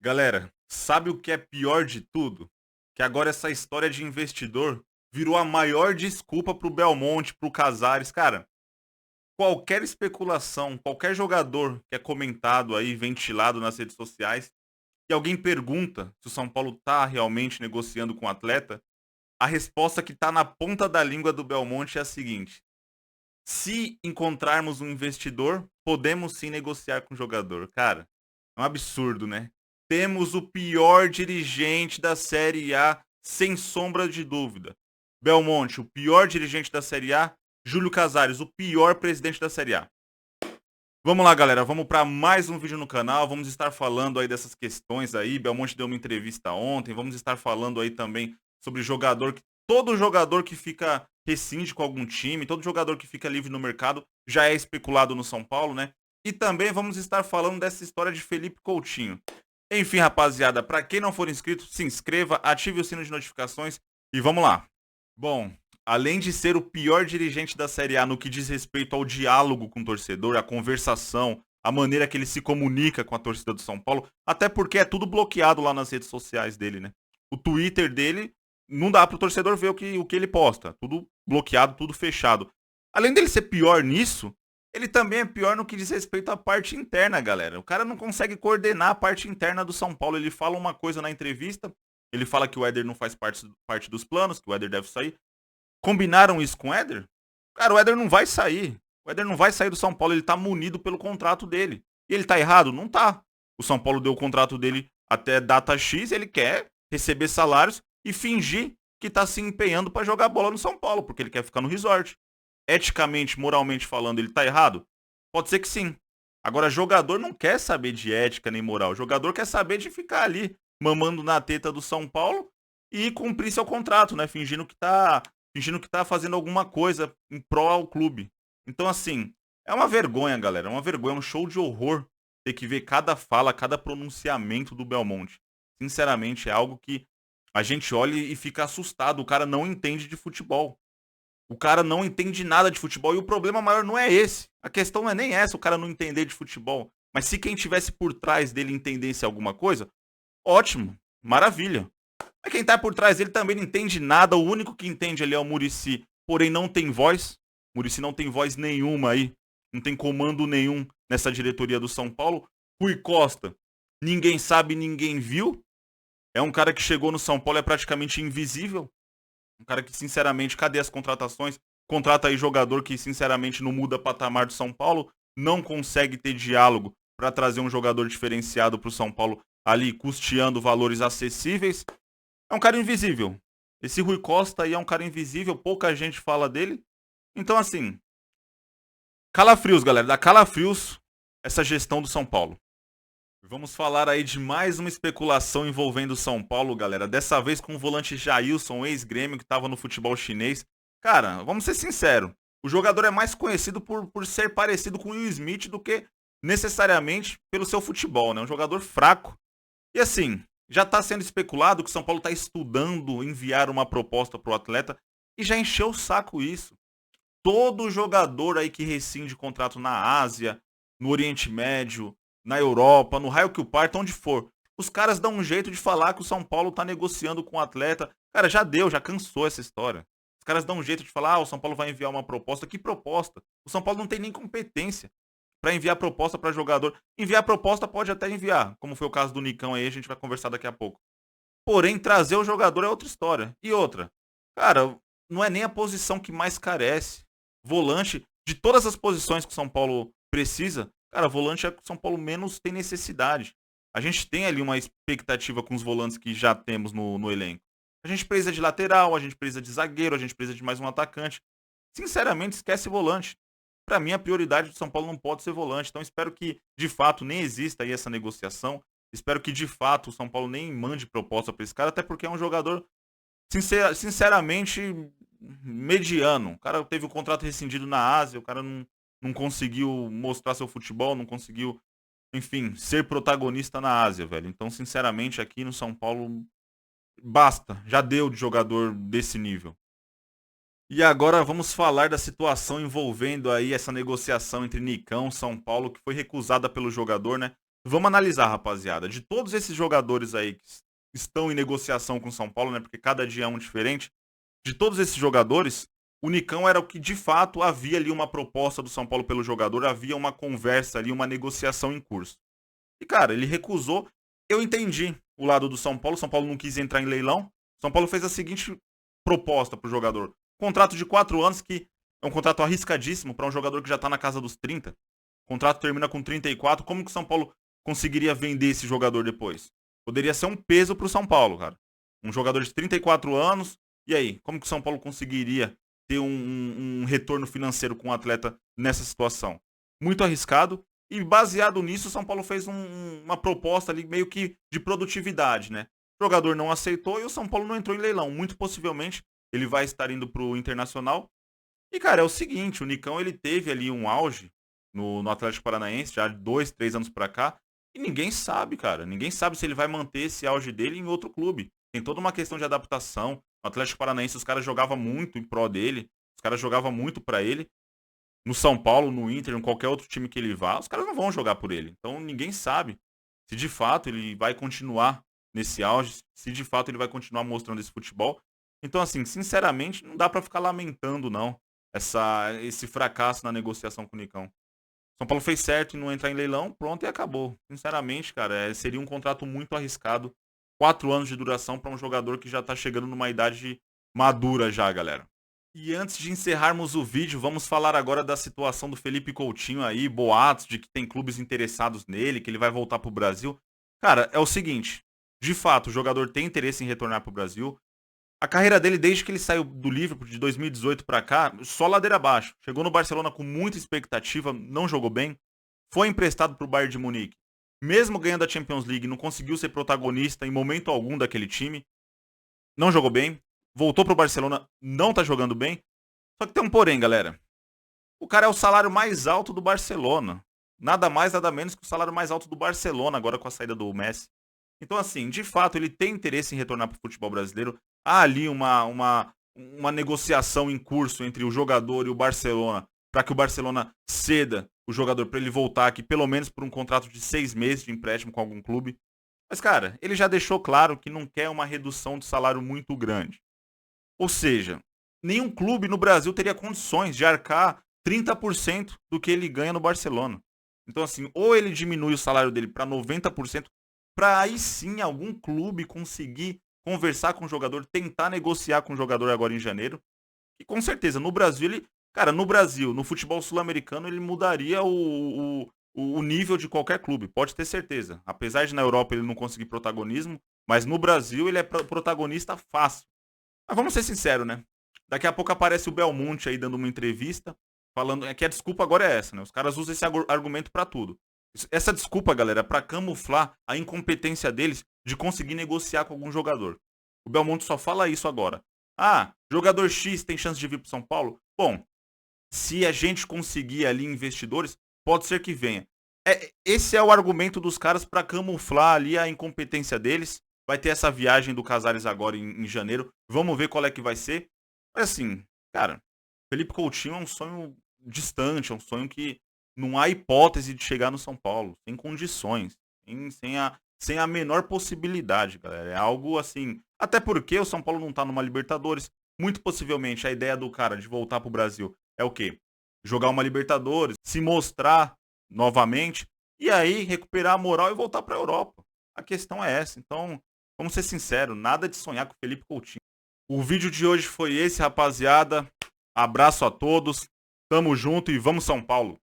Galera, sabe o que é pior de tudo? Que agora essa história de investidor virou a maior desculpa pro Belmonte, pro Casares. Cara, qualquer especulação, qualquer jogador que é comentado aí, ventilado nas redes sociais, e alguém pergunta se o São Paulo tá realmente negociando com o atleta, a resposta que tá na ponta da língua do Belmonte é a seguinte: se encontrarmos um investidor, podemos sim negociar com o jogador. Cara, é um absurdo, né? Temos o pior dirigente da Série A, sem sombra de dúvida. Belmonte, o pior dirigente da Série A. Júlio Casares, o pior presidente da Série A. Vamos lá, galera. Vamos para mais um vídeo no canal. Vamos estar falando aí dessas questões aí. Belmonte deu uma entrevista ontem. Vamos estar falando aí também sobre jogador. Todo jogador que fica rescinde com algum time, todo jogador que fica livre no mercado já é especulado no São Paulo, né? E também vamos estar falando dessa história de Felipe Coutinho. Enfim, rapaziada, para quem não for inscrito, se inscreva, ative o sino de notificações e vamos lá. Bom, além de ser o pior dirigente da Série A no que diz respeito ao diálogo com o torcedor, a conversação, a maneira que ele se comunica com a torcida do São Paulo, até porque é tudo bloqueado lá nas redes sociais dele, né? O Twitter dele não dá pro torcedor ver o que ele posta, tudo bloqueado, tudo fechado. Além dele ser pior nisso, ele também é pior no que diz respeito à parte interna, galera. O cara não consegue coordenar a parte interna do São Paulo. Ele fala uma coisa na entrevista, ele fala que o Éder não faz parte dos planos, que o Éder deve sair. Combinaram isso com o Éder? Cara, o Éder não vai sair. O Éder não vai sair do São Paulo, ele tá munido pelo contrato dele. E ele tá errado? Não tá. O São Paulo deu o contrato dele até data X, ele quer receber salários e fingir que tá se empenhando para jogar bola no São Paulo, porque ele quer ficar no resort. Eticamente, moralmente falando, ele tá errado? Pode ser que sim. Agora, jogador não quer saber de ética nem moral. O jogador quer saber de ficar ali, mamando na teta do São Paulo e cumprir seu contrato, né? Fingindo que tá fazendo alguma coisa em prol ao clube. Então, assim, é uma vergonha, galera. É uma vergonha, é um show de horror ter que ver cada fala, cada pronunciamento do Belmonte. Sinceramente, é algo que a gente olha e fica assustado. O cara não entende de futebol. O cara não entende nada de futebol e o problema maior não é esse. A questão não é nem essa, o cara não entender de futebol. Mas se quem tivesse por trás dele entendesse alguma coisa, ótimo, maravilha. Mas quem tá por trás dele também não entende nada, o único que entende ali é o Muricy, porém não tem voz. O Muricy não tem voz nenhuma aí, não tem comando nenhum nessa diretoria do São Paulo. Rui Costa, ninguém sabe, ninguém viu. É um cara que chegou no São Paulo, é praticamente invisível. Um cara que, sinceramente, cadê as contratações? Contrata aí jogador que, sinceramente, não muda patamar do São Paulo, não consegue ter diálogo para trazer um jogador diferenciado para o São Paulo ali, custeando valores acessíveis. É um cara invisível. Esse Rui Costa aí é um cara invisível, pouca gente fala dele. Então, assim, calafrios, galera, dá calafrios essa gestão do São Paulo. Vamos falar aí de mais uma especulação envolvendo o São Paulo, galera. Dessa vez com o volante Jailson, ex-grêmio, que estava no futebol chinês. Cara, vamos ser sinceros. O jogador é mais conhecido por ser parecido com o Will Smith do que necessariamente pelo seu futebol, né? Um jogador fraco. E assim, já está sendo especulado que o São Paulo está estudando enviar uma proposta para o atleta e já encheu o saco isso. Todo jogador aí que rescinde contrato na Ásia, no Oriente Médio, na Europa, no raio que o parta, onde for. Os caras dão um jeito de falar que o São Paulo tá negociando com o atleta. Cara, já deu, já cansou essa história. Os caras dão um jeito de falar, o São Paulo vai enviar uma proposta. Que proposta? O São Paulo não tem nem competência para enviar proposta para jogador. Enviar proposta pode até enviar, como foi o caso do Nicão aí, a gente vai conversar daqui a pouco. Porém, trazer o jogador é outra história. E outra, cara, não é nem a posição que mais carece. Volante, de todas as posições que o São Paulo precisa, cara, volante é que o São Paulo menos tem necessidade. A gente tem ali uma expectativa com os volantes que já temos no elenco. A gente precisa de lateral, a gente precisa de zagueiro, a gente precisa de mais um atacante. Sinceramente, esquece volante. Para mim, a prioridade do São Paulo não pode ser volante. Então, espero que, de fato, nem exista aí essa negociação. Espero que, de fato, o São Paulo nem mande proposta para esse cara, até porque é um jogador, sinceramente, mediano. O cara teve o contrato rescindido na Ásia, o cara não conseguiu mostrar seu futebol, não conseguiu, enfim, ser protagonista na Ásia, velho. Então, sinceramente, aqui no São Paulo, basta. Já deu de jogador desse nível. E agora vamos falar da situação envolvendo aí essa negociação entre Nicão e São Paulo, que foi recusada pelo jogador, né? Vamos analisar, rapaziada. De todos esses jogadores aí que estão em negociação com o São Paulo, né? Porque cada dia é um diferente. De todos esses jogadores, o Nicão era o que de fato havia ali uma proposta do São Paulo pelo jogador, havia uma conversa ali, uma negociação em curso. E, cara, ele recusou. Eu entendi o lado do São Paulo. O São Paulo não quis entrar em leilão. O São Paulo fez a seguinte proposta pro jogador: contrato de 4 anos, que é um contrato arriscadíssimo para um jogador que já tá na casa dos 30. O contrato termina com 34. Como que o São Paulo conseguiria vender esse jogador depois? Poderia ser um peso pro São Paulo, cara. Um jogador de 34 anos. E aí, como que o São Paulo conseguiria ter um retorno financeiro com um atleta nessa situação? Muito arriscado. E baseado nisso, o São Paulo fez uma proposta ali meio que de produtividade, né? O jogador não aceitou e o São Paulo não entrou em leilão. Muito possivelmente ele vai estar indo pro Internacional. E, cara, é o seguinte, o Nicão ele teve ali um auge no Atlético Paranaense, já de 2, 3 anos pra cá, e ninguém sabe, cara. Ninguém sabe se ele vai manter esse auge dele em outro clube. Tem toda uma questão de adaptação. No Atlético Paranaense os caras jogavam muito em pró dele, os caras jogavam muito pra ele. No São Paulo, no Inter, em qualquer outro time que ele vá, os caras não vão jogar por ele. Então ninguém sabe se de fato ele vai continuar nesse auge, se de fato ele vai continuar mostrando esse futebol. Então, assim, sinceramente, não dá pra ficar lamentando, não, esse fracasso na negociação com o Nicão. São Paulo fez certo em não entrar em leilão, pronto e acabou. Sinceramente, cara, seria um contrato muito arriscado. 4 anos de duração para um jogador que já tá chegando numa idade madura já, galera. E antes de encerrarmos o vídeo, vamos falar agora da situação do Felipe Coutinho aí, boatos de que tem clubes interessados nele, que ele vai voltar pro Brasil. Cara, é o seguinte, de fato, o jogador tem interesse em retornar pro Brasil. A carreira dele, desde que ele saiu do Liverpool de 2018 pra cá, só ladeira abaixo. Chegou no Barcelona com muita expectativa, não jogou bem. Foi emprestado pro Bayern de Munique. Mesmo ganhando a Champions League, não conseguiu ser protagonista em momento algum daquele time. Não jogou bem. Voltou pro Barcelona, não tá jogando bem. Só que tem um porém, galera. O cara é o salário mais alto do Barcelona. Nada mais, nada menos que o salário mais alto do Barcelona, agora com a saída do Messi. Então, assim, de fato, ele tem interesse em retornar para o futebol brasileiro. Há ali uma negociação em curso entre o jogador e o Barcelona, para que o Barcelona ceda o jogador para ele voltar aqui, pelo menos por um contrato de 6 meses de empréstimo com algum clube. Mas, cara, ele já deixou claro que não quer uma redução de salário muito grande. Ou seja, nenhum clube no Brasil teria condições de arcar 30% do que ele ganha no Barcelona. Então, assim, ou ele diminui o salário dele para 90%, para aí sim algum clube conseguir conversar com o jogador, tentar negociar com o jogador agora em janeiro. E com certeza, no Brasil, cara, no Brasil, no futebol sul-americano, ele mudaria o nível de qualquer clube, pode ter certeza. Apesar de na Europa ele não conseguir protagonismo, mas no Brasil ele é protagonista fácil. Mas vamos ser sinceros, né? Daqui a pouco aparece o Belmonte aí dando uma entrevista, falando que a desculpa agora é essa, né? Os caras usam esse argumento pra tudo. Essa desculpa, galera, é pra camuflar a incompetência deles de conseguir negociar com algum jogador. O Belmonte só fala isso agora. Ah, jogador X tem chance de vir pro São Paulo? Bom, se a gente conseguir ali investidores, pode ser que venha. Esse é o argumento dos caras pra camuflar ali a incompetência deles. Vai ter essa viagem do Casares agora em janeiro. Vamos ver qual é que vai ser. Mas assim, cara, Felipe Coutinho é um sonho distante, é um sonho que não há hipótese de chegar no São Paulo, sem condições, sem a menor possibilidade, galera. É algo assim. Até porque o São Paulo não tá numa Libertadores. Muito possivelmente a ideia do cara de voltar pro Brasil é o quê? Jogar uma Libertadores, se mostrar novamente e aí recuperar a moral e voltar pra Europa. A questão é essa. Então, vamos ser sinceros, nada de sonhar com o Felipe Coutinho. O vídeo de hoje foi esse, rapaziada. Abraço a todos. Tamo junto e vamos São Paulo.